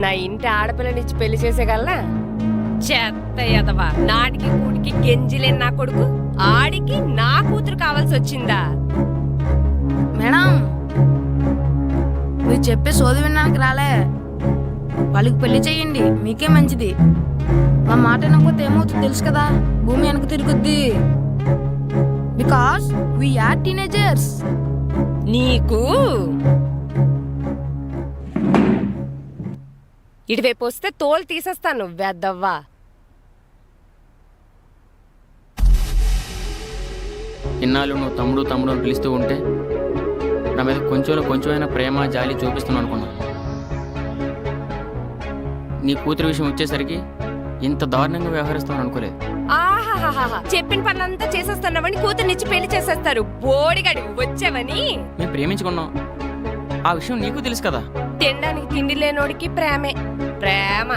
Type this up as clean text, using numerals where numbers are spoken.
నా ఇంటి ఆడపిల్లనిచ్చి పెళ్లి చేసేగలనా? చెత్త ఎదవా, నాటికి కూటికి గెంజిలేని నా కొడుకు ఆడికి నా కూతురు కావాల్సి వచ్చిందా? మేడం, మీరు చెప్పే సోది వినడానికి రాలే. వాళ్ళకి పెళ్లి చెయ్యండి, మీకే మంచిది. మా మాట వినకపోతే ఏమవుతుంది తెలుసు కదా, భూమి వెనక తిరుగుద్ది. Because we are teenagers. నీకు ఇటువైపు వస్తే తోలు తీసేస్తాను వెద్దవ్వా. ఇన్నాళ్ళు నువ్వు తమ్ముడు తమ్ముడు అని పిలుస్తూ ఉంటే నా మీద కొంచెమైనా ప్రేమ జాలి చూపిస్తున్నాను అనుకున్నా. నీ కూతురు విషయం వచ్చేసరికి ఇంత దారుణంగా వ్యవహరిస్తామని అనుకోలేదు. ఆహాహాహా, చెప్పిన పనులంతా చేసేస్తున్నావని కూతురునిచ్చి పెళ్లి చేసేస్తారు. బోడిగడి వచ్చావని. మేము ప్రేమించుకున్నాం, ఆ విషయం నీకు తెలుసు కదా. తినడానికి తిండి లేనోడికి ప్రేమే ప్రేమ.